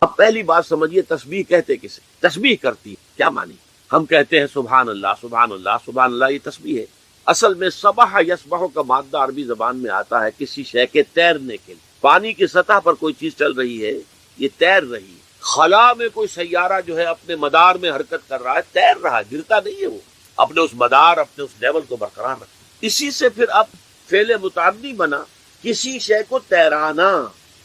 اب پہلی بات سمجھیے، تسبیح کہتے کسے؟ تسبیح کرتی کیا معنی؟ ہم کہتے ہیں سبحان اللہ سبحان اللہ سبحان اللہ، یہ تسبیح ہے۔ اصل میں سبح یسبح کا مادہ عربی زبان میں آتا ہے کسی شے کے تیرنے کے لیے۔ پانی کی سطح پر کوئی چیز چل رہی ہے، یہ تیر رہی ہے۔ خلا میں کوئی سیارہ جو ہے اپنے مدار میں حرکت کر رہا ہے، تیر رہا ہے، گرتا نہیں ہے، وہ اپنے اس مدار، اپنے اس لیول کو برقرار رکھتا۔ اسی سے پھر اب فعل متعدی بنا، کسی شے کو تیرانا۔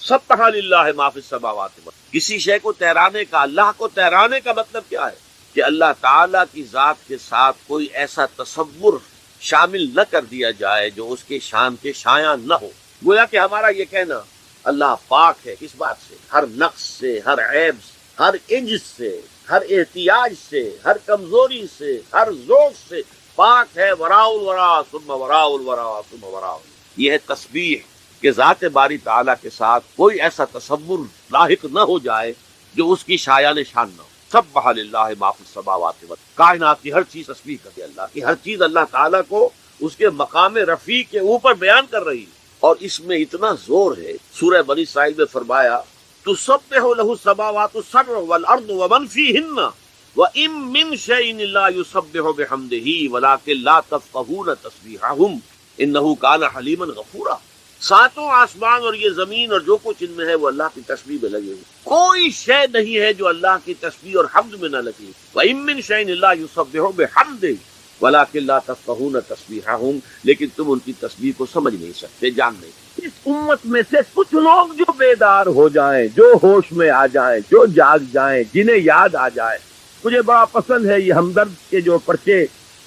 سبح للہ ما فی السماوات والارض، کسی شے کو تیرانے کا، اللہ کو تیرانے کا مطلب کیا ہے؟ کہ اللہ تعالیٰ کی ذات کے ساتھ کوئی ایسا تصور شامل نہ کر دیا جائے جو اس کے شان کے شایان نہ ہو۔ گویا کہ ہمارا یہ کہنا اللہ پاک ہے، کس بات سے؟ ہر نقص سے، ہر عیب سے، ہر عجز سے، ہر احتیاج سے، ہر کمزوری سے، ہر ذوق سے پاک ہے۔ وراء الورا ثم وراء الورا ثم وراء۔ یہ ہے تسبیح کہ ذات باری تعالیٰ کے ساتھ کوئی ایسا تصور لاحق نہ ہو جائے جو اس کی شایان شان نہ ہو۔ سبح للہ ما فی السماوات والارض، کائنات کی ہر چیز تسبیح کرتی ہے اللہ کی، ہر چیز اللہ تعالیٰ کو اس کے مقام رفیع کے اوپر بیان کر رہی ہے۔ اور اس میں اتنا زور ہے، سورہ بنی اسرائیل میں فرمایا تسبح لہ السماوات السبع والارض ومن فیہن وَإِن مِّن شَيْءٍ إِلَّا يُسَبِّحُ بِحَمْدِهِ وَلَٰكِن لَّا تَفْقَهُونَ تَسْبِيحَهُمْ إِنَّهُ كَانَ حَلِيمًا غَفُورًا۔ ساتوں آسمان اور یہ زمین اور جو کچھ ان میں ہے وہ اللہ کی تسبیح میں لگے ہوئے، کوئی شے نہیں ہے جو اللہ کی تسبیح اور حمد میں نہ لگے۔ وَإِن مِّن شَيْءٍ إِلَّا يُسَبِّحُ بِحَمْدِهِ وَلَٰكِن لَّا تَفْقَهُونَ تَسْبِيحَهُمْ، لیکن تم ان کی تسبیح کو سمجھ نہیں سکتے، جان نہیں۔ اس امت میں سے کچھ لوگ جو بیدار ہو جائیں، جو ہوش میں آ جائیں، جو جاگ جائیں، جنہیں یاد آ جائے۔ مجھے بڑا پسند ہے یہ ہمدرد کے جو پرچے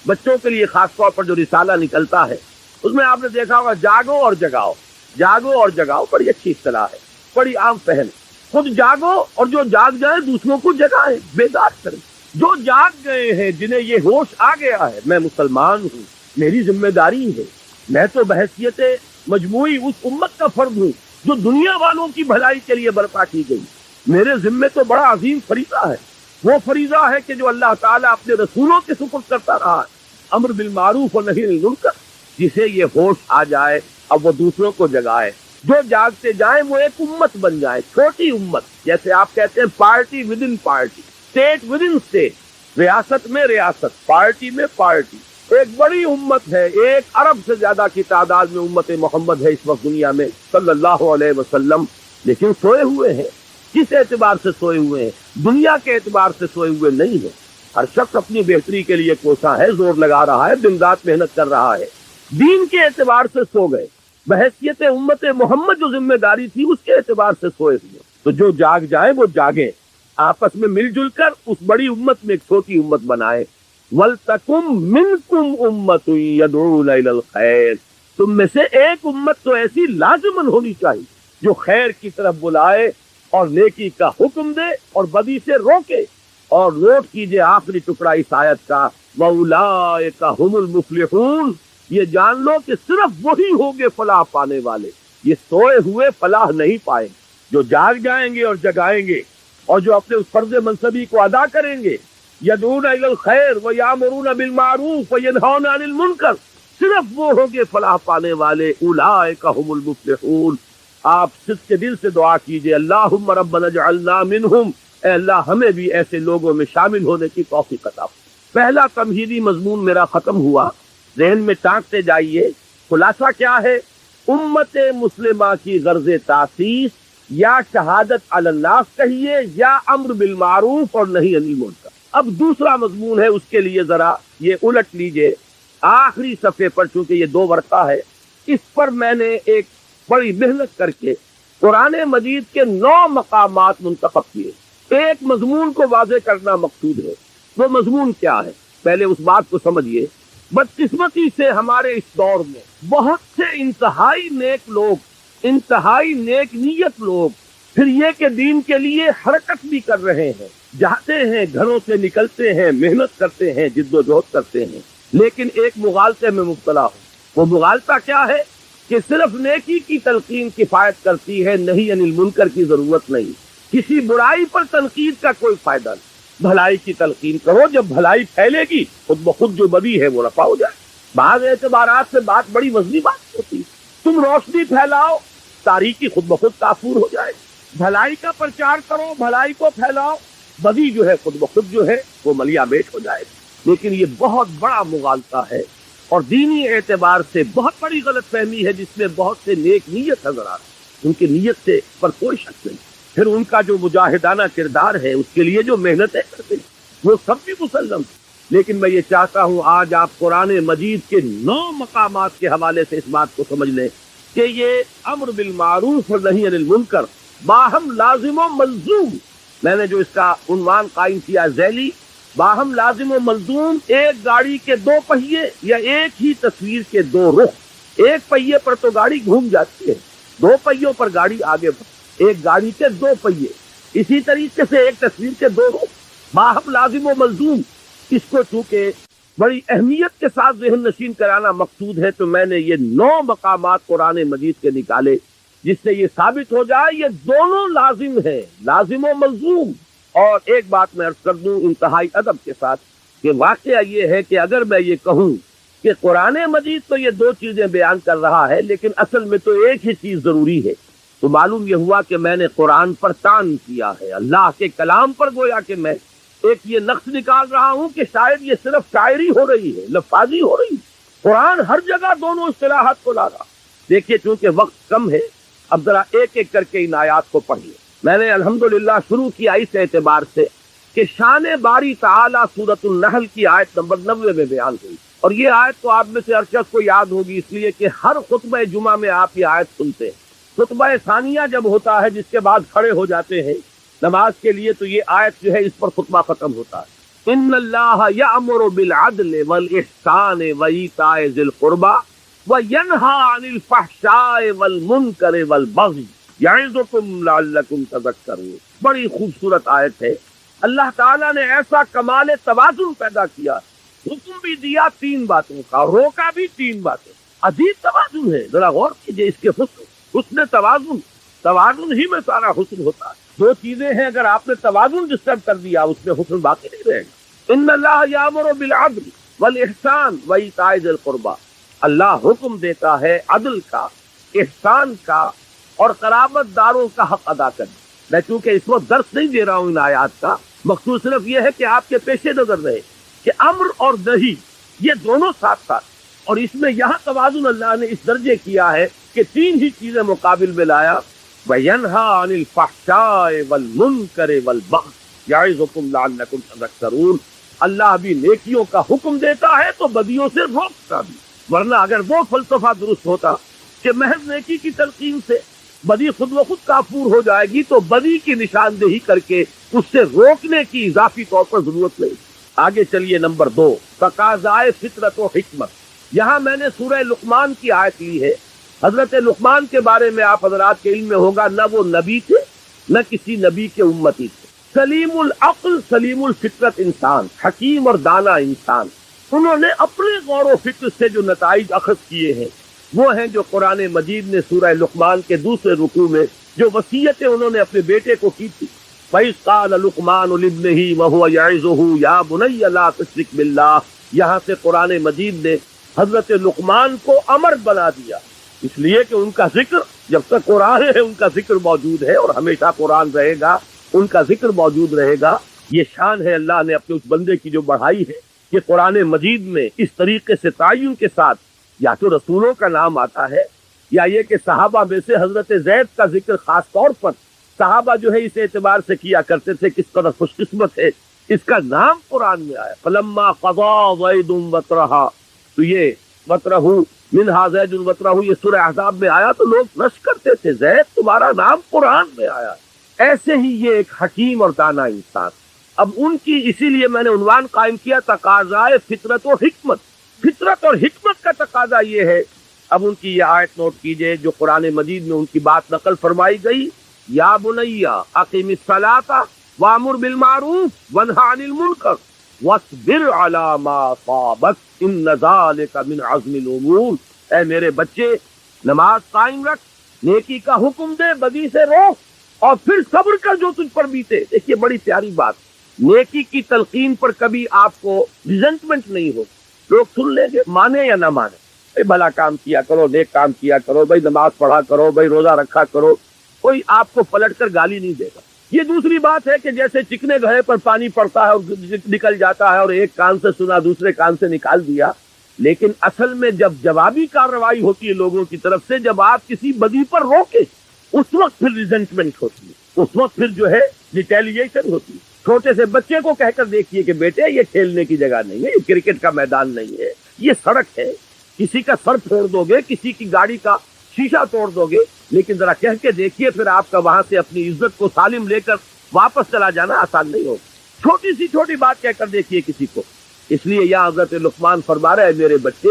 بچوں کے لیے خاص طور پر جو رسالہ نکلتا ہے، اس میں آپ نے دیکھا ہوگا جاگو اور جگاؤ، جاگو اور جگاؤ، بڑی اچھی اصطلاح ہے، بڑی عام پہل۔ خود جاگو اور جو جاگ جائیں دوسروں کو جگائیں، بیدار کریں۔ جو جاگ گئے ہیں، جنہیں یہ ہوش آ گیا ہے میں مسلمان ہوں، میری ذمہ داری ہے، میں تو بحیثیت مجموعی اس امت کا فرد ہوں جو دنیا والوں کی بھلائی کے لیے برپا کی گئی، میرے ذمے تو بڑا عظیم فریضہ ہے۔ وہ فریضہ ہے کہ جو اللہ تعالیٰ اپنے رسولوں کے سپرد کرتا رہا ہے، امر بالمعروف اور نہی عن المنکر۔ جسے یہ ہوش آ جائے اب وہ دوسروں کو جگائے، جو جاگتے جائیں وہ ایک امت بن جائے، چھوٹی امت، جیسے آپ کہتے ہیں party with in party, state with in state, ریاست میں ریاست، پارٹی میں پارٹی، ایک بڑی امت ہے۔ 1 ارب سے زیادہ کی تعداد میں امت محمد ہے اس وقت دنیا میں صلی اللہ علیہ وسلم، لیکن سوئے ہوئے ہیں۔ کس اعتبار سے سوئے ہوئے ہیں؟ دنیا کے اعتبار سے سوئے ہوئے نہیں ہیں۔ ہر شخص اپنی بہتری کے لیے کوشاں ہے، زور لگا رہا ہے، دن رات محنت کر رہا ہے۔ دین کے اعتبار سے سو گئے، بحیثیت امت محمد جو ذمہ داری تھی اس کے اعتبار سے سوئے ہوئے۔ تو جو جاگ جائیں وہ جاگیں، آپس میں مل جل کر اس بڑی امت میں ایک چھوٹی امت بنائے۔ وَلْتَكُمْ مِنْكُمْ أُمَّةٌ يَدْعُونَ إِلَى الْخَيْرِ، تم میں سے ایک امت تو ایسی لازماً ہونی چاہیے جو خیر کی طرف بلائے اور نیکی کا حکم دے اور بدی سے روکے۔ اور نوٹ کیجئے آخری ٹکڑا اس آیت کا، وَأُولَٰئِكَ هُمُ الْمُفْلِحُونَ، یہ جان لو کہ صرف وہی ہوں گے فلاح پانے والے، یہ سوئے ہوئے فلاح نہیں پائیں۔ جو جاگ جائیں گے اور جگائیں گے اور جو اپنے اس فرض منصبی کو ادا کریں گے، یدعون الی الخیر ویامرون بالمعروف وینہون عن المنکر، صرف وہ ہوں گے فلاح پانے والے۔ اولئک هم المفلحون۔ آپ صدق کے دل سے دعا کیجئے، اللہم ربنا اجعلنا منہم، اے اللہ ہمیں بھی ایسے لوگوں میں شامل ہونے کی توفیق عطا۔ پہلا تمہیدی مضمون میرا ختم ہوا، ذہن میں ٹانکتے جائیے۔ خلاصہ کیا ہے؟ امت مسلمہ کی غرض تاسیس یا شہادت علی الناس کہیے یا امر بالمعروف اور نہی عن المنکر۔ اب دوسرا مضمون ہے، اس کے لیے ذرا یہ الٹ لیجئے آخری صفحے پر، چونکہ یہ 2 ورقہ ہے، اس پر میں نے ایک بڑی محنت کر کے قرآن مجید کے 9 مقامات منتخب کیے۔ ایک مضمون کو واضح کرنا مقصود ہے۔ وہ مضمون کیا ہے؟ پہلے اس بات کو سمجھیے، بدقسمتی سے ہمارے اس دور میں بہت سے انتہائی نیک لوگ، انتہائی نیک نیت لوگ، پھر یہ کہ دین کے لیے حرکت بھی کر رہے ہیں، جاتے ہیں، گھروں سے نکلتے ہیں، محنت کرتے ہیں، جد و جہد کرتے ہیں، لیکن ایک مغالطے میں مبتلا ہوں۔ وہ مغالطہ کیا ہے کہ صرف نیکی کی تلقین کفایت کرتی ہے، نہیں عن المنکر کی ضرورت نہیں۔ کسی برائی پر تنقید کا کوئی فائدہ نہیں، بھلائی کی تلقین کرو، جب بھلائی پھیلے گی خود بخود جو بدی ہے وہ رفع ہو جائے۔ بعض اعتبارات سے بات بڑی وزنی بات ہوتی ہے، تم روشنی پھیلاؤ، تاریکی خود بخود کافور ہو جائے۔ بھلائی کا پرچار کرو، بھلائی کو پھیلاؤ، بدی جو ہے خود بخود جو ہے وہ ملیا میٹ ہو جائے گی۔ لیکن یہ بہت بڑا مغالطہ ہے اور دینی اعتبار سے بہت بڑی غلط فہمی ہے، جس میں بہت سے نیک نیت حضرات، ان کی نیت سے پر کوئی شک نہیں، پھر ان کا جو مجاہدانہ کردار ہے، اس کے لیے جو محنتیں کرتے ہیں وہ سب بھی مسلم ہیں۔ لیکن میں یہ چاہتا ہوں آج آپ قرآن مجید کے 9 مقامات کے حوالے سے اس بات کو سمجھ لیں کہ یہ امر بالمعروف اور نہی عن المنکر باہم لازم و ملزوم، میں نے جو اس کا عنوان قائم کیا ذیلی، باہم لازم و ملزوم، ایک گاڑی کے 2 پہیے یا ایک ہی تصویر کے 2 رخ۔ ایک پہیے پر تو گاڑی گھوم جاتی ہے، 2 پہیوں پر گاڑی آگے بڑھ، ایک گاڑی کے 2 پہیے، اسی طریقے سے ایک تصویر کے 2 رخ، باہم لازم و ملزوم۔ اس کو چونکہ بڑی اہمیت کے ساتھ ذہن نشین کرانا مقصود ہے تو میں نے یہ 9 مقامات قرآن مجید کے نکالے، جس سے یہ ثابت ہو جائے یہ دونوں لازم ہے، لازم و ملزوم۔ اور ایک بات میں عرض کر دوں انتہائی ادب کے ساتھ کہ واقعہ یہ ہے کہ اگر میں یہ کہوں کہ قرآن مجید تو یہ 2 چیزیں بیان کر رہا ہے، لیکن اصل میں تو ایک ہی چیز ضروری ہے، تو معلوم یہ ہوا کہ میں نے قرآن پر طعن کیا ہے، اللہ کے کلام پر گویا کہ میں ایک یہ نقص نکال رہا ہوں کہ شاید یہ صرف شاعری ہو رہی ہے، لفاظی ہو رہی ہے۔ قرآن ہر جگہ دونوں اصطلاحات کو لا رہا۔ دیکھیے چونکہ وقت کم ہے، اب ذرا ایک ایک کر کے ان آیات کو پڑھیے۔ میں نے الحمدللہ شروع کیا اس اعتبار سے کہ شان باری تعالی سورۃ النحل کی آیت نمبر 90 میں بیان ہوئی، اور یہ آیت تو آپ میں سے ہر شخص کو یاد ہوگی، اس لیے کہ ہر خطبہ جمعہ میں آپ یہ آیت سنتے ہیں۔ خطبہ ثانیہ جب ہوتا ہے، جس کے بعد کھڑے ہو جاتے ہیں نماز کے لیے، تو یہ آیت جو ہے اس پر خطبہ ختم ہوتا ہے۔ ان اللہ یأمر بالعدل والاحسان وایتاء ذی القربى وینہی عن الفحشاء والمنکر والبغی یعظکم لعلکم تذکرون۔ بڑی خوبصورت آیت ہے۔ اللہ تعالیٰ نے ایسا کمال توازن پیدا کیا، حکم بھی دیا 3 باتوں کا، روکا بھی 3 باتیں۔ عجیب توازن ہے، ذرا غور کیجئے اس کے حسن توازن، توازن ہی میں سارا حسن ہوتا ہے۔ 2 چیزیں ہیں، اگر آپ نے توازن ڈسٹرب کر دیا اس میں حسن باقی نہیں رہے گا۔ ان اللہ یامر بالعدل والاحسان وایتاء ذی القربى، اللہ حکم دیتا ہے عدل کا، احسان کا اور قرابت داروں کا حق ادا کرنے۔ میں چونکہ اس وقت درس نہیں دے رہا ہوں ان آیات کا، مقصود صرف یہ ہے کہ آپ کے پیش نظر رہے کہ امر اور نہی یہ دونوں ساتھ ساتھ، اور اس میں یہاں توازن اللہ نے اس درجے کیا ہے کہ 3 ہی چیزیں مقابل میں لایا، وَيَنْهَا عَنِ الْفَحْشَاءِ وَالْمُنْكَرِ وَالْبَغْيِ يَعِظُكُمْ لَعَلَّكُمْ تَذَكَّرُونَ۔ اللہ بھی نیکیوں کا حکم دیتا ہے تو بدیوں سے روکتا بھی، ورنہ اگر وہ فلسفہ درست ہوتا کہ محض نیکی کی تلقین سے بدی خود بخود کافور ہو جائے گی، تو بدی کی نشاندہی کر کے اس سے روکنے کی اضافی طور پر ضرورت نہیں۔ آگے چلیے نمبر 2، تقاضائے فطرت و حکمت۔ یہاں میں نے سورہ لقمان کی آیت لی ہے۔ حضرت لقمان کے بارے میں آپ حضرات کے علم میں ہوگا، نہ وہ نبی تھے نہ کسی نبی کے امتی تھے، سلیم العقل سلیم الفطرت انسان، حکیم اور دانا انسان۔ انہوں نے اپنے غور و فکر سے جو نتائج اخذ کیے ہیں وہ ہیں جو قرآن مجید نے سورہ لقمان کے 2 رکوع میں جو وصیتیں انہوں نے اپنے بیٹے کو کی تھی۔ فَإِذْ قَالَ لُقْمَانُ لِابْنِهِ وَهُوَ يَعِظُهُ يَا بُنَيَّ لَا تُشْرِكْ بِاللَّهِ، یہاں سے قرآن مجید نے حضرت لقمان کو امر بنا دیا، اس لیے کہ ان کا ذکر جب تک قرآن ہے ان کا ذکر موجود ہے، اور ہمیشہ قرآن رہے گا، ان کا ذکر موجود رہے گا۔ یہ شان ہے اللہ نے اپنے اس بندے کی جو بڑھائی ہے کہ قرآن مجید میں اس طریقے سے تعین کے ساتھ یا تو رسولوں کا نام آتا ہے، یا یہ کہ صحابہ میں سے حضرت زید کا ذکر خاص طور پر صحابہ جو ہے اس اعتبار سے کیا کرتے تھے کس قدر خوش قسمت ہے اس کا نام قرآن میں آیا۔ فلما قضى زید وطرها، تو یہ وطرہ منہا زید وطرہ یہ سورہ احزاب میں آیا تو لوگ نش کرتے تھے، زید تمہارا نام قرآن میں آیا۔ ایسے ہی یہ ایک حکیم اور دانا انسان۔ اب ان کی اسی لیے میں نے عنوان قائم کیا تقاضائے فطرت و حکمت۔ فطرت اور حکمت کا تقاضا یہ ہے، اب ان کی یہ آیت نوٹ کیجئے جو قرآن مجید میں ان کی بات نقل فرمائی گئی، یا بنیا اقیم الصلاۃ وامر بالمعروف وانہی عن المنکر واصبر علی ما اصابک ان ذلک من عزم الامور۔ اے میرے بچے، نماز قائم رکھ، نیکی کا حکم دے، بدی سے روک، اور پھر صبر کر جو تجھ پر بیتے۔ دیکھیے بڑی پیاری بات، نیکی کی تلقین پر کبھی آپ کو ریزنٹمنٹ نہیں ہو، لوگ سن لیں گے مانے یا نہ مانے، بھائی بھلا کام کیا کرو، نیک کام کیا کرو، بھائی نماز پڑھا کرو، بھائی روزہ رکھا کرو، کوئی آپ کو پلٹ کر گالی نہیں دے گا۔ یہ دوسری بات ہے کہ جیسے چکنے گھڑے پر پانی پڑتا ہے اور نکل جاتا ہے، اور ایک کان سے سنا دوسرے کان سے نکال دیا، لیکن اصل میں جب جوابی کارروائی ہوتی ہے لوگوں کی طرف سے، جب آپ کسی بدی پر روکے، اس وقت پھر ریزنٹمنٹ ہوتی ہے، اس وقت پھر جو ہے ریٹیلیشن ہوتی ہے۔ چھوٹے سے بچے کو کہہ کر دیکھیے کہ بیٹے یہ کھیلنے کی جگہ نہیں ہے، یہ کرکٹ کا میدان نہیں ہے، یہ سڑک ہے، کسی کا سر پھوڑ دو گے، کسی کی گاڑی کا شیشہ توڑ دو گے، لیکن ذرا کہہ کے دیکھیے پھر آپ کا وہاں سے اپنی عزت کو سالم لے کر واپس چلا جانا آسان نہیں ہوگا۔ چھوٹی سی چھوٹی بات کہہ کر دیکھیے کسی کو۔ اس لیے یہاں حضرت لقمان فرما رہے ہیں، میرے بچے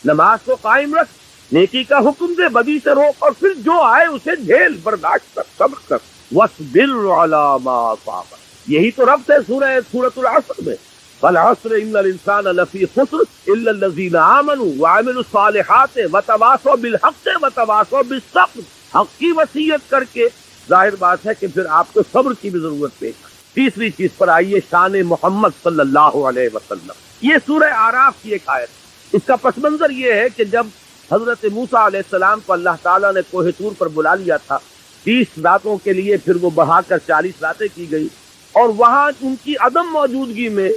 نماز کو قائم رکھ، نیکی کا حکم دے، بدی سے روک، اور پھر جو آئے اسے جھیل، برداشت کر، صبر کر۔ وَاصْبِرْ عَلَىٰ مَا أَصَابَكَ، یہی تو ربط ہے سورۃ العصر میں، وَالْعَصْرِ إِنَّ الْإِنسَانَ لَفِي خُسْرٍ إِلَّا الَّذِينَ آمَنُوا وَعَمِلُوا الصَّالِحَاتِ وَتَوَاصَوْا بِالْحَقِّ وَتَوَاصَوْا بِالصَّبْرِ۔ حق کی وصیت کر کے ظاہر بات ہے کہ پھر آپ کو صبر کی بھی ضرورت پیش ہے۔ تیسری چیز پر آئیے، شان محمد صلی اللہ علیہ وسلم۔ یہ سورہ اعراف کی ایک آیت ہے۔ اس کا پس منظر یہ ہے کہ جب حضرت موسیٰ علیہ السلام کو اللہ تعالیٰ نے کوہ طور پر بلا لیا تھا، 30 راتوں کے لیے، پھر وہ بڑھا کر 40 راتیں کی گئی، اور وہاں ان کی عدم موجودگی میں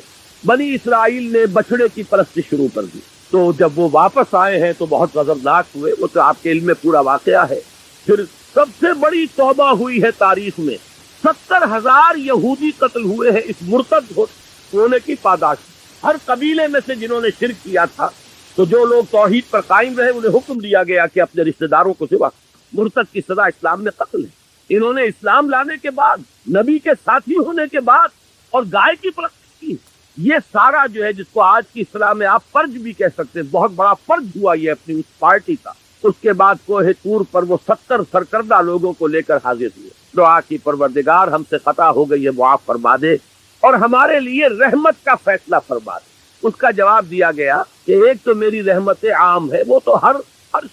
بنی اسرائیل نے بچڑے کی پرستی شروع کر دی۔ تو جب وہ واپس آئے ہیں تو بہت غضبناک ہوئے، وہ تو آپ کے علم میں پورا واقعہ ہے۔ پھر سب سے بڑی توبہ ہوئی ہے تاریخ میں، 70,000 یہودی قتل ہوئے ہیں اس مرتد ہونے کی پاداش۔ ہر قبیلے میں سے جنہوں نے شرک کیا تھا، تو جو لوگ توحید پر قائم رہے انہیں حکم دیا گیا کہ اپنے رشتہ داروں کو سوا۔ مرتد کی سزا اسلام میں قتل ہے۔ انہوں نے اسلام لانے کے بعد، نبی کے ساتھی ہونے کے بعد، اور گائے کی پرست کی، یہ سارا جو ہے جس کو آج کی اصطلاح میں آپ فرض بھی کہہ سکتے ہیں، بہت بڑا فرض ہوا یہ اپنی اس پارٹی کا۔ اس کے بعد کوہ طور پر وہ 70 سرکردہ لوگوں کو لے کر حاضر ہوئے۔ دعا کی پروردگار ہم سے خطا ہو گئی ہے، معاف فرما دے، اور ہمارے لیے رحمت کا فیصلہ فرما دے۔ اس کا جواب دیا گیا کہ ایک تو میری رحمت عام ہے، وہ تو ہر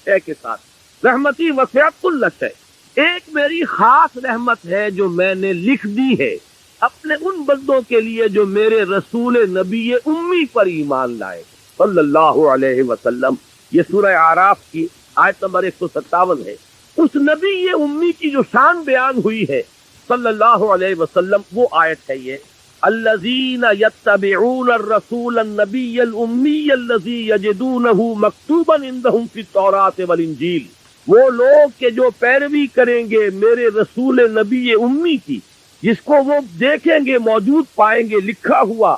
شے کے ساتھ، رحمتی وسعت کل شے۔ ایک میری خاص رحمت ہے جو میں نے لکھ دی ہے اپنے ان بندوں کے لیے جو میرے رسول نبی امی پر ایمان لائے صلی اللہ علیہ وسلم۔ یہ سورہ اعراف کی آیت نمبر 157 ہے۔ اس نبی امی کی جو شان بیان ہوئی ہے صلی اللہ علیہ وسلم، وہ آیت ہے یہ، الذین یتبعون الرسول النبی الامی الذی یجدونہ مکتوبا عندہم فی التوراۃ والانجیل۔ وہ لوگ کہ جو پیروی کریں گے میرے رسول نبی امی کی، جس کو وہ دیکھیں گے، موجود پائیں گے لکھا ہوا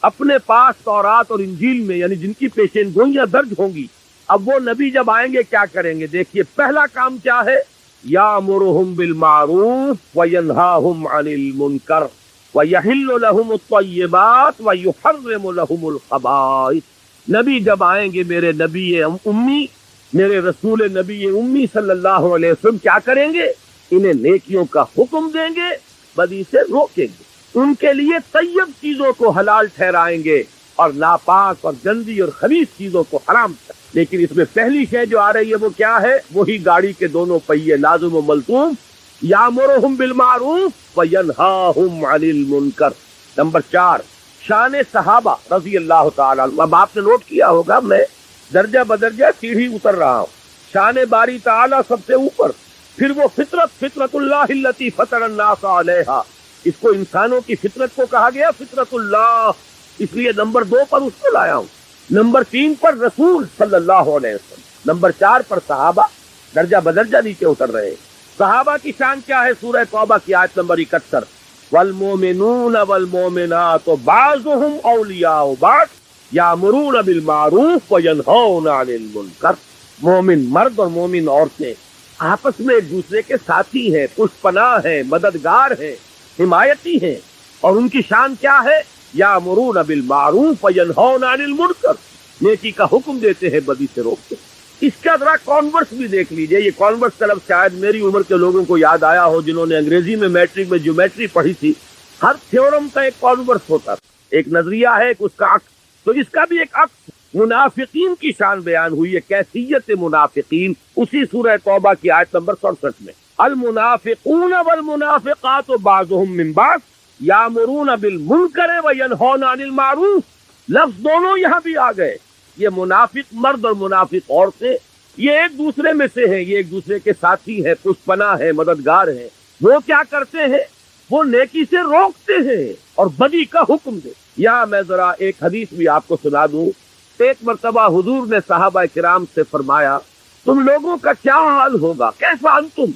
اپنے پاس تورات اور انجیل میں، یعنی جن کی پیشین گوئیاں درج ہوں گی۔ اب وہ نبی جب آئیں گے کیا کریں گے؟ دیکھیے پہلا کام کیا ہے، یامرہم بالمعروف وینہاہم عن المنکر ویحل لہم الطیبات ویحرم لہم الخبائث۔ نبی جب آئیں گے میرے نبی امی، میرے رسول نبی امی صلی اللہ علیہ وسلم، کیا کریں گے؟ انہیں نیکیوں کا حکم دیں گے، بدی سے روکیں گے، ان کے لیے طیب چیزوں کو حلال ٹھہرائیں گے، اور ناپاک اور گندی اور خبیث چیزوں کو حرام کر۔ لیکن اس میں پہلی شے جو آ رہی ہے وہ کیا ہے؟ وہی گاڑی کے دونوں پہیے لازم و ملزوم، یامرہم بالمعروف وینہاہم عن المنکر۔ نمبر 4، شان صحابہ رضی اللہ تعالیٰ عنہ۔ اب آپ نے نوٹ کیا ہوگا میں درجہ بدرجہ سیڑھی اتر رہا ہوں، شان باری تعالیٰ سب سے اوپر، پھر وہ فطرت اللہ التی فطر الناس علیہا، اس کو انسانوں کی فطرت کو کہا گیا فطرت اللہ، اس لیے نمبر 2 پر اس کو لایا ہوں، نمبر 3 پر رسول صلی اللہ علیہ وسلم، نمبر 4 پر صحابہ، درجہ بدرجہ نیچے اتر رہے ہیں۔ صحابہ کی شان کیا ہے؟ سورہ توبہ کی آیت نمبر 71، والمومنون والمومنات بعضهم اولیاء بعض یامرون بالمعروف وینہون عن المنکر۔ مومن مرد اور مومن عورتیں آپس میں ایک دوسرے کے ساتھی ہیں، پشت پناہ ہیں، مددگار ہیں، حمایتی ہیں، اور ان کی شان کیا ہے؟ یامرون بالمعروف وینہون عن المنکر، نیکی کا حکم دیتے ہیں، بدی سے روکتے ہیں۔ اس کا ذرا کانورس بھی دیکھ لیجئے۔ یہ کانورس کا لفظ شاید میری عمر کے لوگوں کو یاد آیا ہو جنہوں نے انگریزی میں میٹرک میں جیومیٹری پڑھی تھی۔ ہر تھیورم کا ایک کانورس ہوتا ہے، ایک نظریہ ہے، ایک اس کا عکس، تو اس کا بھی ایک عکس۔ منافقین کی شان بیان ہوئی ہے، کیفیت منافقین، اسی سورہ توبہ کی آیت نمبر 67 میں، المنافقون والمنافقات بعضهم من بعض یامرون بالمنکر وینہون عن المعروف۔ لفظ دونوں یہاں بھی آ گئے، یہ منافق مرد اور منافق عورتیں، یہ ایک دوسرے میں سے ہیں، یہ ایک دوسرے کے ساتھی ہیں، پشپنا ہیں، مددگار ہیں۔ وہ کیا کرتے ہیں؟ وہ نیکی سے روکتے ہیں اور بدی کا حکم دے۔ یا میں ذرا ایک حدیث بھی آپ کو سنا دوں۔ ایک مرتبہ حضور نے صحابہ کرام سے فرمایا تم لوگوں کا کیا حال ہوگا، کیف انتم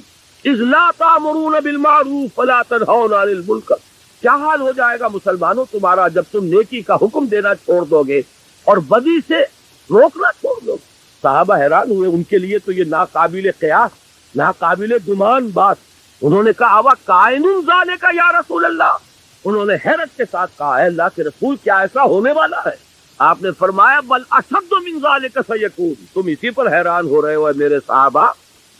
اذ لا تأمرون بالمعروف ولا تنہون عن المنکر، کیا حال ہو جائے گا مسلمانوں تمہارا جب تم نیکی کا حکم دینا چھوڑ دو گے اور بدی سے روکنا چھوڑ دو گے۔ صحابہ حیران ہوئے، ان کے لیے تو یہ ناقابل قیاس، ناقابل گمان بات۔ انہوں نے کہا اوا کائن ذالک یا رسول اللہ، انہوں نے حیرت کے ساتھ کہا ہے اللہ کے رسول کیا ایسا ہونے والا ہے؟ آپ نے فرمایا بل اشد من ذالک سیکون، تم اسی پر حیران ہو رہے ہو میرے صحابہ،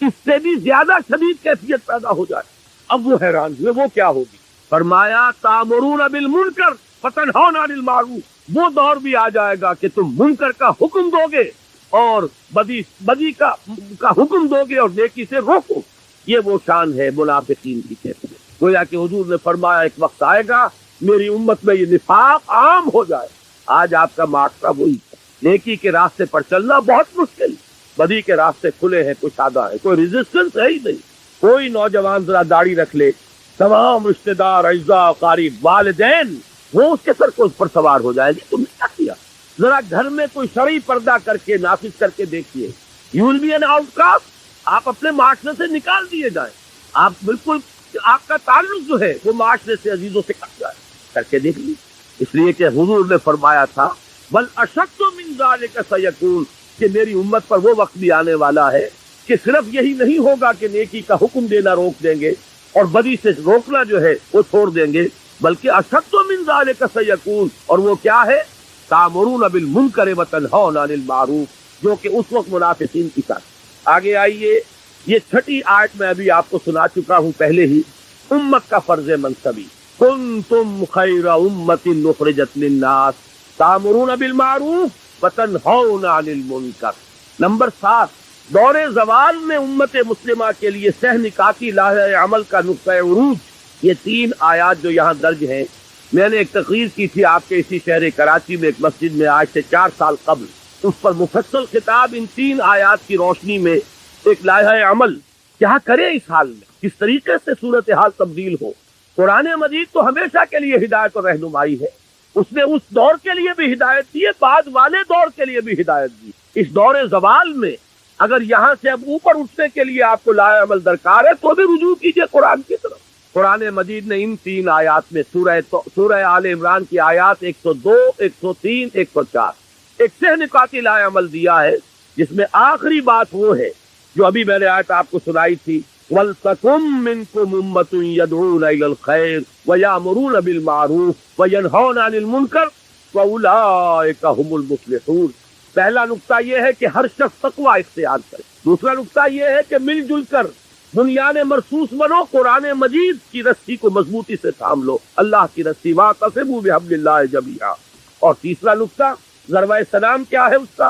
اس سے بھی زیادہ شدید کیفیت پیدا ہو جائے۔ اب وہ حیران ہوئے، وہ کیا ہوگی؟ فرمایا تامرون بالمنکر فتنہون عن المعروف، وہ دور بھی آ جائے گا کہ تم منکر کا حکم دو گے اور بدی کا حکم دو گے اور نیکی سے روکو۔ یہ وہ شان ہے منافقین کی کیفیت۔ گویا کہ حضور نے فرمایا ایک وقت آئے گا میری امت میں یہ نفاق عام ہو جائے۔ آج آپ کا معاشرہ وہی ہے، نیکی کے راستے پر چلنا بہت مشکل، بدی کے راستے کھلے ہیں، کشادہ ہے، کوئی ریزسٹنس ہے ہی نہیں۔ کوئی نوجوان ذرا داڑھی رکھ لے، تمام رشتہ دار، اعزاء، قریب، والدین وہ اس کے سر کو اس پر سوار ہو جائے گی تم نے کیا کیا۔ ذرا گھر میں کوئی شرعی پردہ کر کے نافذ کر کے دیکھیے، you will be an outcast, آپ اپنے معاشرے سے نکال دیے جائیں، آپ بالکل آپ کا تعلق جو ہے وہ معاشرے سے عزیزوں سے کٹ جائے، کر کے دیکھ لیجیے۔ اس لیے کہ حضور نے فرمایا تھا بل اشد من ذالک سیکون، کہ میری امت پر وہ وقت بھی آنے والا ہے کہ صرف یہی نہیں ہوگا کہ نیکی کا حکم دینا روک دیں گے اور بدی سے روکنا جو ہے وہ چھوڑ دیں گے، بلکہ اشد من ذالک سیکون، اور وہ کیا ہے؟ تامرون بالمنکر وتنہون عن المعروف، جو کہ اس وقت منافقین کی ساتھ۔ آگے آئیے، یہ چھٹی آیت میں ابھی آپ کو سنا چکا ہوں پہلے ہی، امت کا فرض منصبی، کنتم خیر امت اخرجت للناس تامرون بالمعروف وتنہون عن المنکر۔ نمبر 7، دور زوال میں امت مسلمہ کے لیے سہ نکاتی لاہ عمل کا نقطہ عروج، یہ 3 آیات جو یہاں درج ہیں۔ میں نے ایک تقریر کی تھی آپ کے اسی شہر کراچی میں ایک مسجد میں آج سے 4 سال قبل، اس پر مفصل خطاب ان 3 آیات کی روشنی میں ایک لائحہ عمل کیا کرے اس حال میں، کس طریقے سے صورتحال تبدیل ہو۔ قرآن مجید تو ہمیشہ کے لیے ہدایت اور رہنمائی ہے، اس نے اس دور کے لیے بھی ہدایت دی ہے، بعد والے دور کے لیے بھی ہدایت دی۔ اس دور زوال میں اگر یہاں سے اب اوپر اٹھنے کے لیے آپ کو لائحہ عمل درکار ہے تو بھی رجوع کیجئے قرآن کی طرف۔ قرآن مجید نے ان 3 آیات میں سورہ آل عمران کی آیات 102، 103، 104 ایک سہ نکاتی لائحہ عمل دیا ہے، جس میں آخری بات وہ ہے جو ابھی میں نے آیت آپ کو سنائی تھی، وَلْتَكُن مِّنكُمْ أُمَّةٌ يَدْعُونَ إِلَى الْخَيْرِ وَيَأْمُرُونَ بِالْمَعْرُوفِ وَيَنْهَوْنَ عَنِ الْمُنكَرِ وَأُولَٰئِكَ هُمُ الْمُفْلِحُونَ۔ پہلا نقطہ یہ ہے کہ ہر شخص تقویٰ اختیار کرے، دوسرا نقطہ یہ ہے کہ مل جل کر بنیاد مرصوص بنو، قرآن مجید کی رسی کو مضبوطی سے تھام لو، اللہ کی رسی، وَاعْتَصِمُوا بِحَبْلِ اللَّهِ جَمِيعًا۔ اور تیسرا نقطہ ضربہ سلام کیا ہے اس کا؟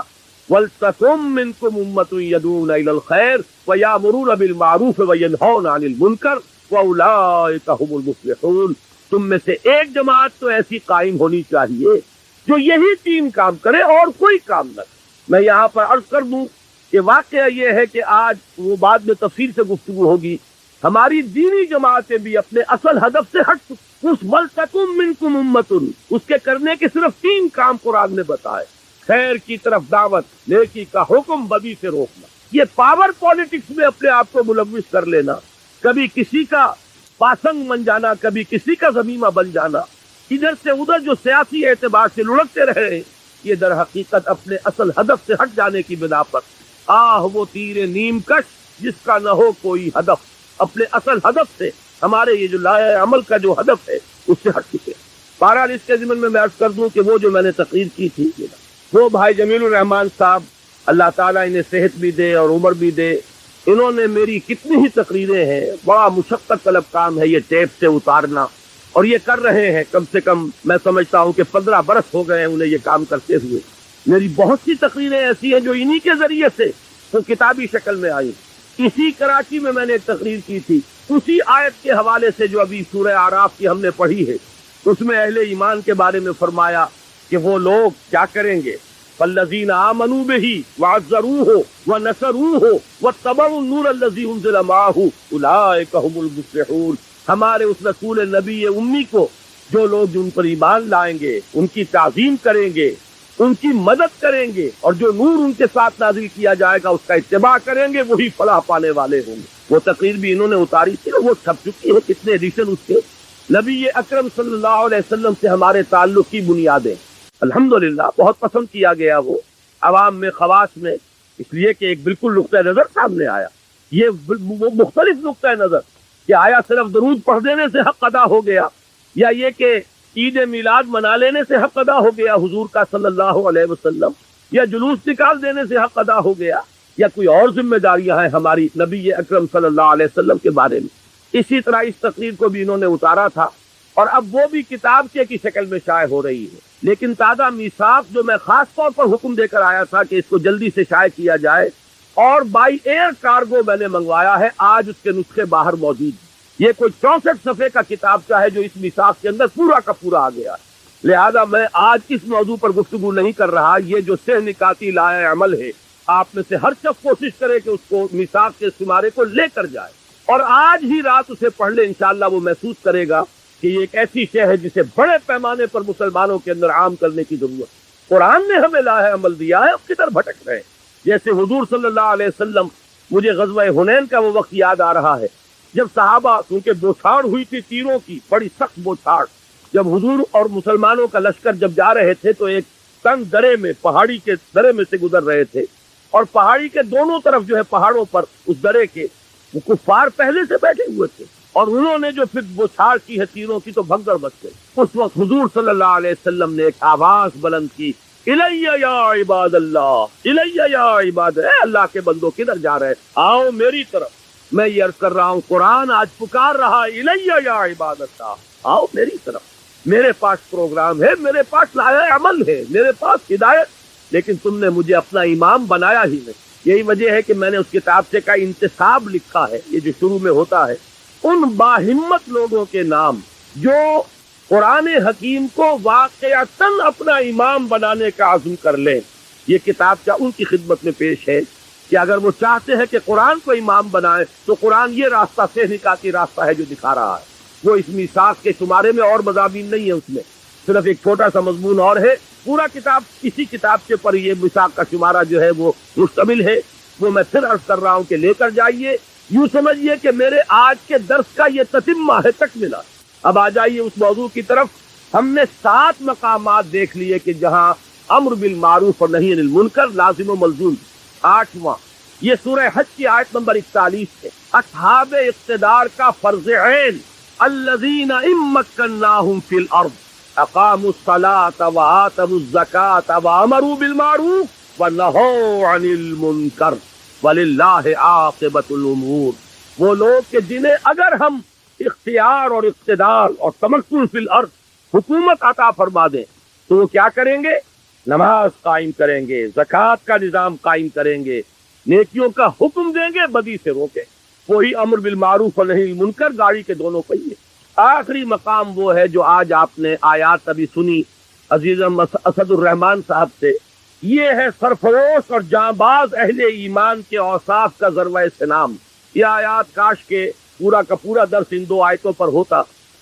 وَلْتَكُن مِّنكُمْ أُمَّةٌ يَدْعُونَ إِلَى الْخَيْرِ وَيَأْمُرُونَ بِالْمَعْرُوفِ وَيَنْهَوْنَ عَنِ الْمُنكَرِ وَأُولَٰئِكَ هُمُ الْمُفْلِحُونَ۔ تم میں سے ایک جماعت تو ایسی قائم ہونی چاہیے جو یہی 3 کام کرے اور کوئی کام نہ کرے۔ میں یہاں پر عرض کر دوں کہ واقعہ یہ ہے کہ آج وہ بعد میں تفصیل سے گفتگو ہوگی، ہماری دینی جماعتیں بھی اپنے اصل ہدف سے ہٹ چکی۔ اس وَلْتَكُن مِّنكُمْ أُمَّةٌ، اس کے کرنے کے صرف 3 کام قرآن نے بتائے، خیر کی طرف دعوت، نیکی کا حکم، بدی سے روکنا۔ یہ پاور پالیٹکس میں اپنے آپ کو ملوث کر لینا، کبھی کسی کا پاسنگ بن جانا، کبھی کسی کا ضمیمہ بن جانا، ادھر سے ادھر جو سیاسی اعتبار سے لڑکتے رہے، یہ در حقیقت اپنے اصل ہدف سے ہٹ جانے کی بنا پر وہ تیر نیم کش جس کا نہ ہو کوئی ہدف، اپنے اصل ہدف سے، ہمارے یہ جو لائحہ عمل کا جو ہدف ہے اس سے ہٹ چکے۔ بہرحال اس کے ضمن میں عرض کر دوں کہ وہ جو میں نے تقریر کی تھی، وہ بھائی جمیل الرحمان صاحب، اللہ تعالیٰ انہیں صحت بھی دے اور عمر بھی دے، انہوں نے میری کتنی ہی تقریریں ہیں، بڑا مشقت طلب کام ہے یہ ٹیپ سے اتارنا، اور یہ کر رہے ہیں، کم سے کم میں سمجھتا ہوں کہ 15 برس ہو گئے ہیں انہیں یہ کام کرتے ہوئے۔ میری بہت سی تقریریں ایسی ہیں جو انہی کے ذریعے سے وہ کتابی شکل میں آئی۔ اسی کراچی میں نے ایک تقریر کی تھی، اسی آیت کے حوالے سے جو ابھی سورہ اعراف کی ہم نے پڑھی ہے، اس میں اہل ایمان کے بارے میں فرمایا کہ وہ لوگ کیا کریں گے فالذین آمنوا بہ وعزروہ ونصروہ واتبعوا النور الذی انزل معہ اولئک هم المفلحون۔ ہمارے اس رسول نبی امی کو جو لوگ ان پر ایمان لائیں گے، ان کی تعظیم کریں گے، ان کی مدد کریں گے، اور جو نور ان کے ساتھ نازل کیا جائے گا اس کا اتباع کریں گے، وہی فلاح پانے والے ہوں گے۔ وہ تقریر بھی انہوں نے اتاری تھی، وہ چھپ چکی ہے، کتنے ایڈیشن اس کے۔ نبی اکرم صلی اللہ علیہ وسلم سے ہمارے تعلق کی بنیادیں الحمدللہ بہت پسند کیا گیا، وہ عوام میں، خواص میں، اس لیے کہ ایک بالکل نقطۂ نظر سامنے آیا۔ یہ وہ مختلف نقطۂ نظر کہ آیا صرف درود پڑھ دینے سے حق ادا ہو گیا، یا یہ کہ عید میلاد منا لینے سے حق ادا ہو گیا حضور کا صلی اللہ علیہ وسلم، یا جلوس نکال دینے سے حق ادا ہو گیا، یا کوئی اور ذمہ داریاں ہیں ہماری نبی اکرم صلی اللہ علیہ وسلم کے بارے میں۔ اسی طرح اس تقریر کو بھی انہوں نے اتارا تھا، اور اب وہ بھی کتاب کی شکل میں شائع ہو رہی ہے۔ لیکن تازہ میثاق جو میں خاص طور پر حکم دے کر آیا تھا کہ اس کو جلدی سے شائع کیا جائے، اور بائی ایئر کارگو میں نے منگوایا ہے، آج اس کے نسخے باہر موجود ہیں۔ یہ کوئی 64 صفحے کا کتابچہ ہے جو اس میثاق کے اندر پورا کا پورا آ گیا ہے۔ لہذا میں آج اس موضوع پر گفتگو نہیں کر رہا۔ یہ جو سہ نکاتی لائے عمل ہے، آپ میں سے ہر شخص کوشش کرے کہ اس کو میثاق کے شمارے کو لے کر جائے، اور آج ہی رات اسے پڑھ لے، انشاءاللہ وہ محسوس کرے گا کہ یہ ایک ایسی شے ہے جسے بڑے پیمانے پر مسلمانوں کے اندر عام کرنے کی ضرورت۔ قرآن نے ہمیں لاہ عمل دیا ہے، اس کی طرف بھٹک رہے ہیں۔ جیسے حضور صلی اللہ علیہ وسلم، مجھے غزوہ حنین کا وہ وقت یاد آ رہا ہے جب صحابہ، کیونکہ بوچھاڑ ہوئی تھی تیروں کی، بڑی سخت بوچھاڑ، جب حضور اور مسلمانوں کا لشکر جب جا رہے تھے تو ایک تنگ درے میں، پہاڑی کے درے میں سے گزر رہے تھے، اور پہاڑی کے دونوں طرف جو ہے پہاڑوں پر اس درے کے وہ کفار پہلے سے بیٹھے ہوئے تھے، اور انہوں نے جو پھر بوچھاڑ کی ہے تیروں کی تو بھگدڑ بچ گئی۔ اس وقت حضور صلی اللہ علیہ وسلم نے ایک آواز بلند کی، الیہ یا عباد اللہ، الیہ یا عباد، اے اللہ کے بندوں کدھر جا رہے، آؤ میری طرف۔ میں یہ عرض کر رہا ہوں، قرآن آج پکار رہا، الیہ یا عباد اللہ، آؤ میری طرف، میرے پاس پروگرام ہے، میرے پاس لائحہ عمل ہے، میرے پاس ہدایت، لیکن تم نے مجھے اپنا امام بنایا ہی نہیں۔ یہی وجہ ہے کہ میں نے اس کتاب سے کا انتصاب لکھا ہے، یہ جو شروع میں ہوتا ہے، ان باہمت لوگوں کے نام جو قرآن حکیم کو واقعتاً اپنا امام بنانے کا عزم کر لیں۔ یہ کتاب ان کی خدمت میں پیش ہے کہ اگر وہ چاہتے ہیں کہ قرآن کو امام بنائیں تو قرآن یہ راستہ سے نکاتی راستہ ہے جو دکھا رہا ہے۔ وہ اس میثاق کے شمارے میں اور مضامین نہیں ہے، اس میں صرف ایک چھوٹا سا مضمون اور ہے۔ پورا کتاب اسی کتاب کے پر یہ میثاق کا شمارہ جو ہے وہ مشتمل ہے۔ وہ میں پھر عرض کر رہا ہوں کہ لے کر جائیے، یوں سمجھیے کہ میرے آج کے درس کا یہ تتمہ ہے، تکملہ۔ اب آ جائیے اس موضوع کی طرف۔ ہم نے 7 مقامات دیکھ لیے کہ جہاں امر بالمعروف اور نہی عن المنکر لازم و ملزوم۔ 8واں یہ سورہ حج کی آیت نمبر 41 ہے، اصحاب اقتدار کا فرض عین، الذین ان مکناہم فی الارض اقاموا الصلاة وآتوا الزکاة وامروا بالمعروف ونہوا عن المنکر وللہ عاقبۃ الامور۔ وہ لوگ کہ جنہیں اگر ہم اختیار اور اقتدار اور تمکن فی الارض، حکومت عطا فرما دیں تو وہ کیا کریں گے؟ نماز قائم کریں گے، زکوٰۃ کا نظام قائم کریں گے، نیکیوں کا حکم دیں گے، بدی سے روکیں۔ وہی امر بالمعروف اور نہی عن المنکر، گاڑی کے دونوں پہیے۔ آخری مقام وہ ہے جو آج آپ نے آیات ابھی سنی عزیزم اسد الرحمان صاحب سے، یہ ہے سرفروش اور جانباز اہل ایمان کے اوصاف کا ذروہ سنام۔ یہ آیات کاش کے پورا کا پورا درس ان 2 آیتوں پر ہوتا۔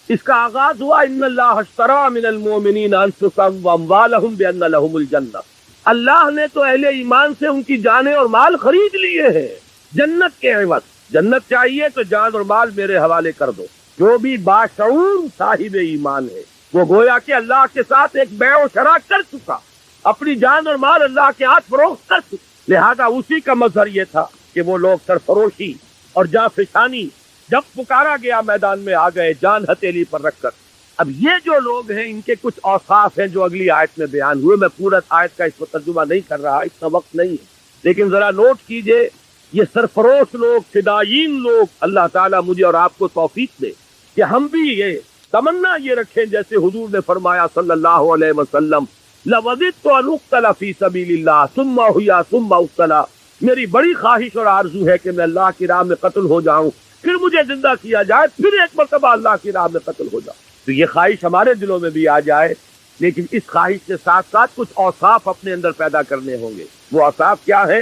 اس کا آغاز ہوا ان اللہ اشتری من المؤمنین انفسهم واموالهم بان لهم الجنہ۔ اللہ نے تو اہل ایمان سے ان کی جانیں اور مال خرید لیے ہیں جنت کے عوض۔ جنت چاہیے تو جان اور مال میرے حوالے کر دو۔ جو بھی باشعور صاحب ایمان ہے وہ گویا کہ اللہ کے ساتھ ایک بیع و شرا کر چکا، اپنی جان اور مال اللہ کے ہاتھ فروخت کر چکا۔ لہذا اسی کا مظہر یہ تھا کہ وہ لوگ سرفروشی اور جانفشانی جب پکارا گیا میدان میں آ گئے، جان ہتھیلی پر رکھ کر۔ اب یہ جو لوگ ہیں ان کے کچھ اوصاف ہیں جو اگلی آیت میں بیان ہوئے۔ میں پورا آیت کا اس کو ترجمہ نہیں کر رہا، اتنا وقت نہیں ہے، لیکن ذرا نوٹ کیجئے، یہ سرفروش لوگ، فدائین لوگ، اللہ تعالیٰ مجھے اور آپ کو توفیق دے کہ ہم بھی یہ تمنا یہ رکھیں جیسے حضور نے فرمایا صلی اللہ علیہ وسلم، لَوَدِدْتُ أَنْ أُقْتَلَ فِي سَبِيلِ اللَّهِ ثُمَّ أُحْيَا ثُمَّ أُقْتَلَ۔ میری بڑی خواہش اور آرزو ہے کہ میں اللہ کی راہ میں قتل ہو جاؤں، پھر مجھے زندہ کیا جائے، پھر ایک مرتبہ اللہ کی راہ میں قتل ہو جاؤں۔ تو یہ خواہش ہمارے دلوں میں بھی آ جائے لیکن اس خواہش کے ساتھ ساتھ کچھ اوصاف اپنے اندر پیدا کرنے ہوں گے. وہ اوصاف کیا ہے؟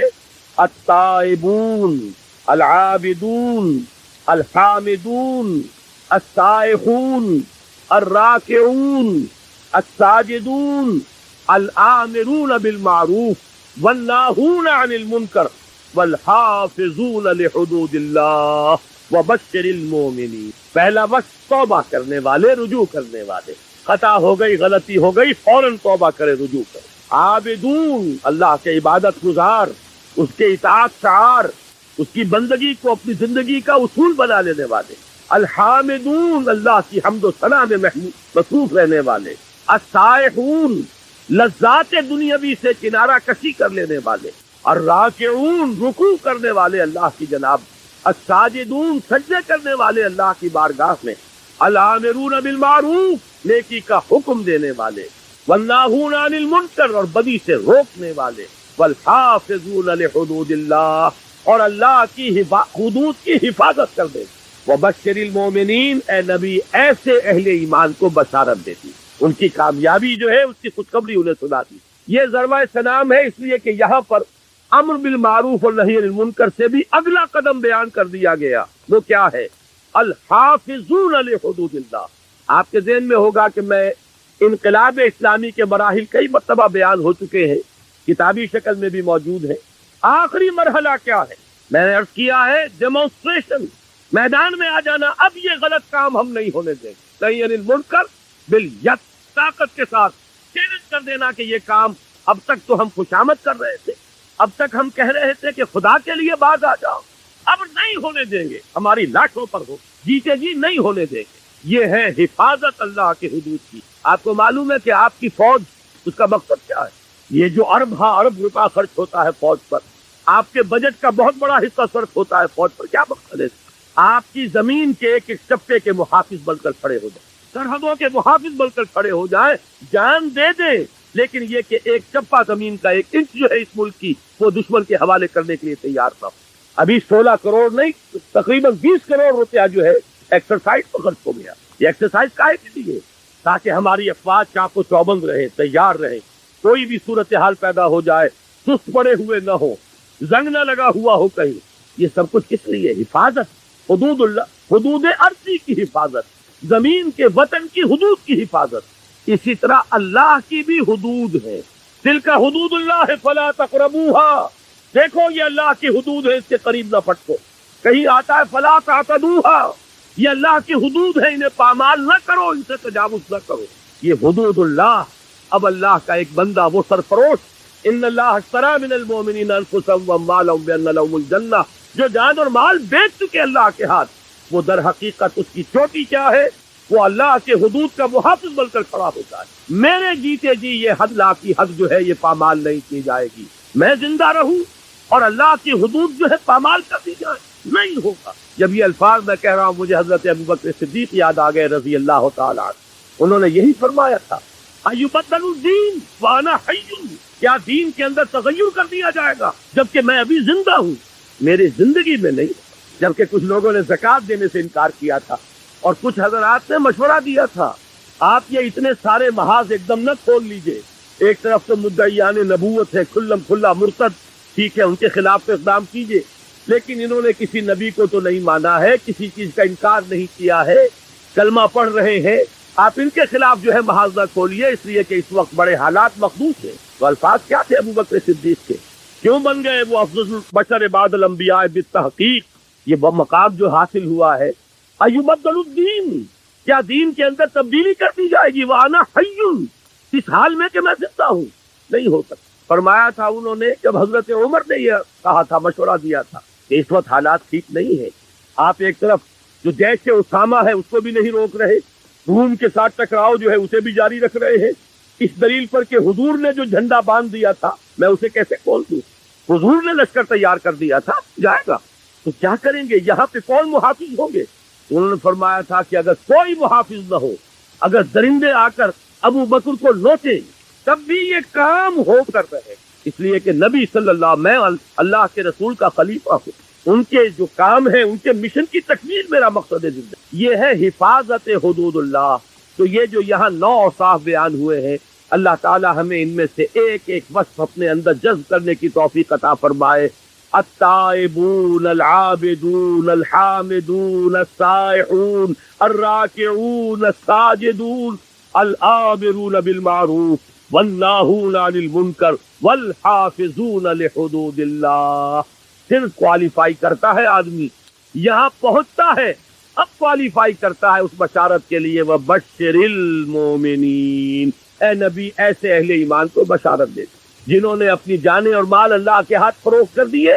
التائبون، العابدون، الحامدون، السائحون، الراکعون، الساجدون، الآمرون بالمعروف والناہون عن المنکر والحافظون لحدود اللہ وبشر المومنین. پہلا وقت توبہ کرنے والے، رجوع کرنے والے. خطا ہو گئی، غلطی ہو گئی، فوراً توبہ کرے، رجوع کرے. عابدون، اللہ کے عبادت گزار، اس کے اطاعت شعار، اس کی بندگی کو اپنی زندگی کا اصول بنا لینے والے. الحامدون، اللہ کی حمد و ثنا میں مصروف رہنے والے. السائحون، لذات دنیاوی سے کنارہ کشی کر لینے والے. الراکعون، رکوع کرنے والے اللہ کی جناب. الساجدون، سجدے کرنے والے اللہ کی بارگاہ میں. الآمرون بالمعروف، نیکی کا حکم دینے والے. والناہون عن المنکر، اور بدی سے روکنے والے. والحافظون لحدود اللہ، اور اللہ کی حدود کی حفاظت کر دے. وبشر المومنین، اے نبی ایسے اہل ایمان کو بشارت دیتی، ان کی کامیابی جو ہے اس کی خوشخبری انہیں سناتی. یہ ضربہ سلام ہے، اس لیے کہ یہاں پر امر بالمعروف اور نہی عن المنکر سے بھی اگلا قدم بیان کر دیا گیا. وہ کیا ہے؟ الحافظون لحدود اللہ. آپ کے ذہن میں ہوگا کہ میں انقلاب اسلامی کے مراحل کئی مرتبہ بیان ہو چکے ہیں، کتابی شکل میں بھی موجود ہے. آخری مرحلہ کیا ہے؟ میں نے عرض کیا ہے ڈیمونسٹریشن، میدان میں آ جانا. اب یہ غلط کام ہم نہیں ہونے دیں گے. نہی عن المنکر بالید، طاقت کے ساتھ چیلنج کر دینا کہ یہ کام، اب تک تو ہم خوشامد کر رہے تھے، اب تک ہم کہہ رہے تھے کہ خدا کے لیے باز آ جاؤ، اب نہیں ہونے دیں گے. ہماری لاشوں پر ہو، جیتے جی نہیں ہونے دیں گے. یہ ہے حفاظت اللہ کے حدود کی. آپ کو معلوم ہے کہ آپ کی فوج، اس کا مقصد کیا ہے؟ یہ جو ارب روپیہ خرچ ہوتا ہے فوج پر، آپ کے بجٹ کا بہت بڑا حصہ صرف ہوتا ہے فوج پر. کیا مقصد ہے؟ آپ کی زمین کے ایک ایک چپے کے محافظ بن کر کھڑے ہو جائیں، سرحدوں کے محافظ بن کر کھڑے ہو جائیں، جان دے دیں، لیکن یہ کہ ایک چپا زمین کا ایک انچ جو ہے اس ملک کی، وہ دشمن کے حوالے کرنے کے لیے تیار نہ ہو. ابھی 16 کروڑ نہیں، تقریباً 20 کروڑ روپیہ جو ہے ایکسرسائز پر خرچ ہو گیا. یہ ایکسرسائز کائے کے لیے؟ تاکہ ہماری افواج چاق و چوبند رہے، تیار رہے، کوئی بھی صورتحال پیدا ہو جائے سست پڑے ہوئے نہ ہو، زنگ نہ لگا ہوا ہو کہیں. یہ سب کچھ کس لیے؟ حفاظت. حدود اللہ، حدود ارضی کی حفاظت، زمین کے وطن کی حدود کی حفاظت. اسی طرح اللہ کی بھی حدود ہے. تلک حدود اللہ فلا تقربوها، دیکھو یہ اللہ کی حدود ہے، اس کے قریب نہ پٹکو. کہیں آتا ہے فلا تعتدوها، یہ اللہ کی حدود ہے، انہیں پامال نہ کرو، ان سے تجاوز نہ کرو. یہ حدود اللہ. اب اللہ کا ایک بندہ وہ سرفروش، ان اللہ اشتری من المؤمنین انفسهم واموالهم بان لهم الجنہ، جو جان اور مال بیچ چکے اللہ کے ہاتھ، وہ در حقیقت اس کی چوٹی کیا ہے؟ وہ اللہ کے حدود کا محافظ بن کر کھڑا ہوتا ہے. میرے جیتے جی یہ حد لا کی حد جو ہے یہ پامال نہیں کی جائے گی. میں زندہ رہوں اور اللہ کی حدود جو ہے پامال کر دی جائے، نہیں ہوگا. جب یہ الفاظ میں کہہ رہا ہوں، مجھے حضرت ابوبکر صدیق یاد آ گئے رضی اللہ تعالیٰ عنہ. انہوں نے یہی فرمایا تھا، ایبدل الدین وانا حی، کیا دین کے اندر تغیر کر دیا جائے گا جبکہ میں ابھی زندہ ہوں؟ میری زندگی میں نہیں. جبکہ کچھ لوگوں نے زکوٰۃ دینے سے انکار کیا تھا اور کچھ حضرات نے مشورہ دیا تھا، آپ یہ اتنے سارے محاذ ایک دم نہ کھول لیجئے. ایک طرف تو مدعیان نبوت ہے، کھلم کھلا مرتد، ٹھیک ہے، ان کے خلاف اقدام کیجئے، لیکن انہوں نے کسی نبی کو تو نہیں مانا ہے، کسی چیز کا انکار نہیں کیا ہے، کلمہ پڑھ رہے ہیں، آپ ان کے خلاف جو ہے محاذ نہ کھولیے، اس لیے کہ اس وقت بڑے حالات مخدوش ہیں. تو الفاظ کیا تھے ابوبکر صدیق کے؟ کیوں بن گئے وہ افضل البشر بعد الانبیاء بالتحقیق؟ یہ وہ مقام جو حاصل ہوا ہے. ایبدل الدین، کیا دین کے اندر تبدیلی کر دی جائے گی؟ وانا حی، اس حال میں کہ میں زندہ ہوں؟ نہیں ہو سکتا. فرمایا تھا انہوں نے، جب حضرت عمر نے یہ کہا تھا، مشورہ دیا تھا کہ اس وقت حالات ٹھیک نہیں ہے، آپ ایک طرف جو جیش اسامہ ہے اس کو بھی نہیں روک رہے، روم کے ساتھ ٹکراؤ جو ہے اسے بھی جاری رکھ رہے ہیں، اس دلیل پر کہ حضور نے جو جھنڈا باندھ دیا تھا میں اسے کیسے کھول دوں؟ حضور نے لشکر تیار کر دیا تھا، جائے گا تو کیا کریں گے؟ یہاں پہ کون محافظ ہوں گے؟ انہوں نے فرمایا تھا کہ اگر کوئی محافظ نہ ہو، اگر درندے آ کر ابو بکر کو لوٹیں، تب بھی یہ کام ہو کر رہے، اس لیے کہ نبی صلی اللہ، میں اللہ کے رسول کا خلیفہ ہوں، ان کے جو کام ہے، ان کے مشن کی تکمیل میرا مقصد ہے زندگی. یہ ہے حفاظت حدود اللہ. تو یہ جو یہاں 9 اوصاف بیان ہوئے ہیں، اللہ تعالی ہمیں ان میں سے ایک ایک وصف اپنے اندر جذب کرنے کی توفیق عطا فرمائے۔ التائبون العابدون الحامدون السائحون الراکعون الساجدون الآمرون بالمعروف والناہون عن المنکر والحافظون لحدود اللہ۔ پھر کوالیفائی کرتا ہے آدمی، یہاں پہنچتا ہے، اب کوالیفائی کرتا ہے اس بشارت کے لیے، وَبَشِّرِ الْمُؤْمِنِينَ، اے نبی ایسے اہل ایمان کو بشارت دے جنہوں نے اپنی جانیں اور مال اللہ کے ہاتھ فروخت کر دیے،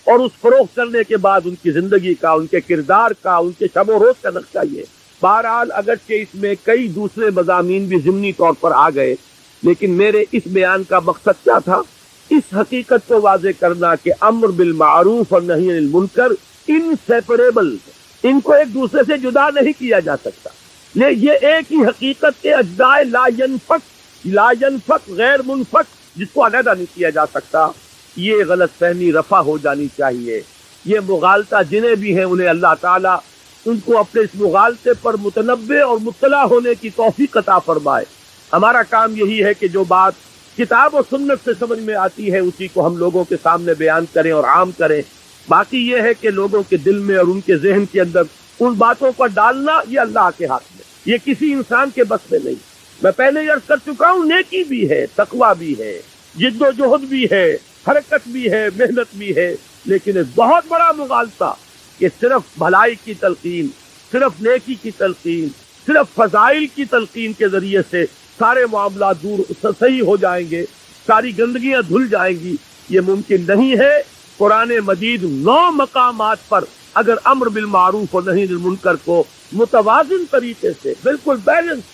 اور اس فروخت کرنے کے بعد ان کی زندگی کا، ان کے کردار کا، ان کے شب و روز کا نقشہ یہ۔ بہرحال اگرچہ اس میں کئی دوسرے مضامین بھی ضمنی طور پر آ گئے، لیکن میرے اس بیان کا مقصد کیا تھا؟ اس حقیقت کو واضح کرنا کہ امر بالمعروف اور نہی عن المنکر انسیپریبل، ان کو ایک دوسرے سے جدا نہیں کیا جا سکتا، یہ ایک ہی حقیقت کے اجزاء لا ینفک غیر منفک، جس کو علیحدہ نہیں کیا جا سکتا۔ یہ غلط فہمی رفع ہو جانی چاہیے۔ یہ مغالطہ جنہیں بھی ہیں انہیں اللہ تعالیٰ ان کو اپنے اس مغالطے پر متنبہ اور مطلع ہونے کی توفیق عطا فرمائے۔ ہمارا کام یہی ہے کہ جو بات کتاب و سنت سے سمجھ میں آتی ہے اسی کو ہم لوگوں کے سامنے بیان کریں اور عام کریں۔ باقی یہ ہے کہ لوگوں کے دل میں اور ان کے ذہن کے اندر ان باتوں کو ڈالنا یہ اللہ کے ہاتھ میں، یہ کسی انسان کے بس میں نہیں۔ میں پہلے عرض کر چکا ہوں، نیکی بھی ہے، تقویٰ بھی ہے، جد و جہد بھی ہے، حرکت بھی ہے، محنت بھی ہے، لیکن ایک بہت بڑا مغالطہ کہ صرف بھلائی کی تلقین، صرف نیکی کی تلقین، صرف فضائل کی تلقین کے ذریعے سے سارے معاملات دور صحیح ہو جائیں گے، ساری گندگیاں دھل جائیں گی، یہ ممکن نہیں ہے۔ قرآن مجید 9 مقامات پر اگر امر بالمعروف اور نہی عن المنکر کو متوازن طریقے سے، بالکل بیلنس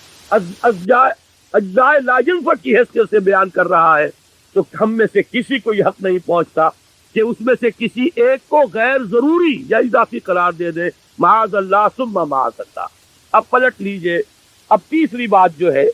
اجزاء لا ینفک کی حیثیت سے بیان کر رہا ہے، تو ہم میں سے کسی کو یہ حق نہیں پہنچتا کہ اس میں سے کسی ایک کو غیر ضروری یا اضافی قرار دے دے۔ معاذ اللہ ثم معاذ اللہ۔ اب پلٹ لیجئے، اب تیسری بات جو ہے،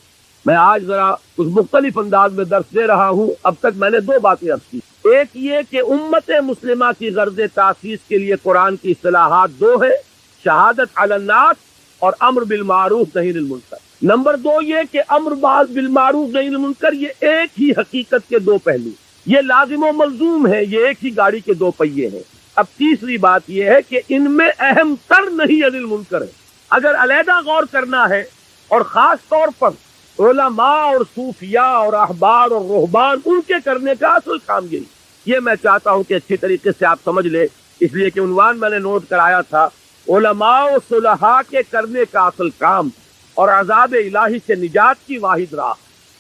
میں آج ذرا اس مختلف انداز میں درس دے رہا ہوں۔ اب تک میں نے 2 باتیں عرض کی، ایک یہ کہ امت مسلمہ کی غرض تاسیس کے لیے قرآن کی اصطلاحات 2 ہیں، شہادت علی الناس اور امر بالمعروف نہی عن المنکر۔ نمبر 2 یہ کہ امر بالمعروف نہی عن المنکر یہ ایک ہی حقیقت کے 2 پہلو، یہ لازم و ملزوم ہے، یہ ایک ہی گاڑی کے 2 پہیے ہیں۔ اب تیسری بات یہ ہے کہ ان میں اہم تر نہی عن المنکر ہے۔ اگر علیحدہ غور کرنا ہے، اور خاص طور پر علماء اور صوفیاء اور احبار اور رہبان ان کے کرنے کا اصل کام یہی، یہ میں چاہتا ہوں کہ اچھی طریقے سے آپ سمجھ لیں، اس لیے کہ عنوان میں نے نوٹ کرایا تھا، علماء و صلحاء کے کرنے کا اصل کام اور عذاب الہی سے نجات کی واحد راہ۔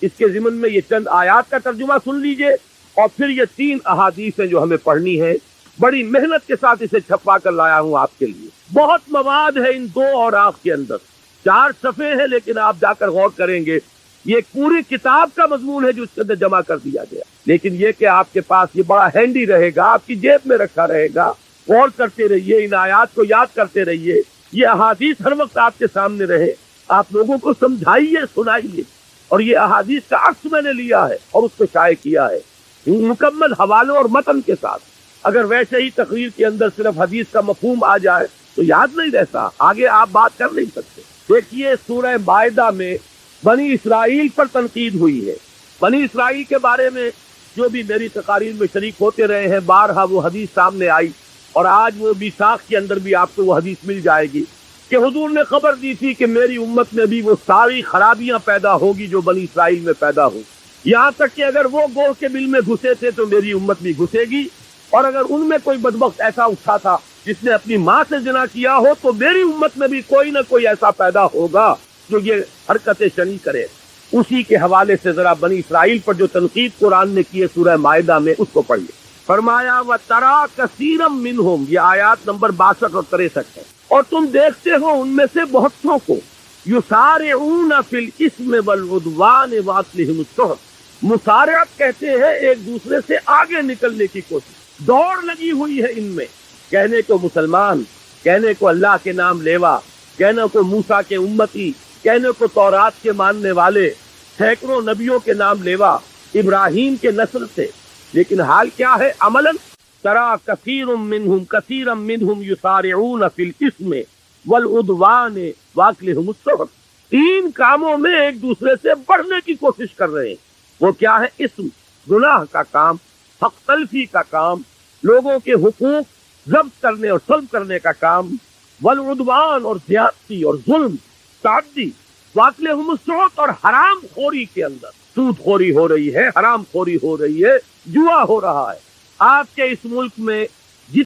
اس کے ضمن میں یہ چند آیات کا ترجمہ سن لیجئے، اور پھر یہ 3 احادیث ہیں جو ہمیں پڑھنی ہے۔ بڑی محنت کے ساتھ اسے چھپا کر لایا ہوں آپ کے لیے، بہت مواد ہے ان 2 اوراق کے اندر، 4 صفحے ہیں، لیکن آپ جا کر غور کریں گے یہ پوری کتاب کا مضمون ہے جو اس کے اندر جمع کر دیا گیا، لیکن یہ کہ آپ کے پاس یہ بڑا ہینڈی رہے گا، آپ کی جیب میں رکھا رہے گا، غور کرتے رہیے، ان آیات کو یاد کرتے رہیے، یہ احادیث ہر وقت آپ کے سامنے رہے، آپ لوگوں کو سمجھائیے، سنائیے۔ اور یہ احادیث کا عکس میں نے لیا ہے اور اس کو شائع کیا ہے مکمل حوالوں اور متن کے ساتھ۔ اگر ویسے ہی تقریر کے اندر صرف حدیث کا مفہوم آ جائے تو یاد نہیں رہتا، آگے آپ بات کر نہیں سکتے۔ دیکھیے سورہ مائدہ میں بنی اسرائیل پر تنقید ہوئی ہے۔ بنی اسرائیل کے بارے میں جو بھی میری تقاریر میں شریک ہوتے رہے ہیں، بارہا وہ حدیث سامنے آئی، اور آج وہ میثاق کے اندر بھی آپ کو وہ حدیث مل جائے گی کہ حضور نے خبر دی تھی کہ میری امت میں بھی وہ ساری خرابیاں پیدا ہوگی جو بنی اسرائیل میں پیدا ہو، یہاں تک کہ اگر وہ گوہ کے بل میں گھسے تھے تو میری امت بھی گھسے گی، اور اگر ان میں کوئی بدبخت ایسا اٹھا تھا جس نے اپنی ماں سے زنا کیا ہو تو میری امت میں بھی کوئی نہ کوئی ایسا پیدا ہوگا جو یہ حرکتیں شنی کرے۔ اسی کے حوالے سے ذرا بنی اسرائیل پر جو تنقید قرآن نے کی ہے سورہ مائدہ میں، اس کو پڑھیے۔ فرمایا وَتَرَىٰ كَثِيرًا مِّنْهُمْ، یہ آیات نمبر 62 اور 63 ہے، اور تم دیکھتے ہو ان میں سے بہتوں کو يُسَارِعُونَ فِي الْإِثْمِ وَالْعُدْوَانِ وَأَكْلِهِمُ السُّحْتَ، مسارعت کہتے ہیں ایک دوسرے سے آگے نکلنے کی کوشش، دوڑ لگی ہوئی ہے ان میں، کہنے کو مسلمان، کہنے کو اللہ کے نام لیوا، کہنے کو موسیٰ کے امتی، کہنے کو تورات کے ماننے والے، سینکڑوں نبیوں کے نام لیوا، ابراہیم کے نسل سے، لیکن حال کیا ہے عملاً؟ ترى كثيرا منهم يسارعون في الإثم والعدوان وأكلهم السحت، تین کاموں میں ایک دوسرے سے بڑھنے کی کوشش کر رہے ہیں. وہ کیا ہے؟ اسم، گناہ کا کام، حق تلفی کا کام، لوگوں کے حقوق ضبط کرنے اور سلب کرنے کا کام، والعدوان اور زیادتی اور ظلم، تعدی، واکلہم السحت اور حرام خوری کے اندر سود خوری ہو رہی ہے، حرام خوری ہو رہی ہے، جوا ہو رہا ہے. آپ کے اس ملک میں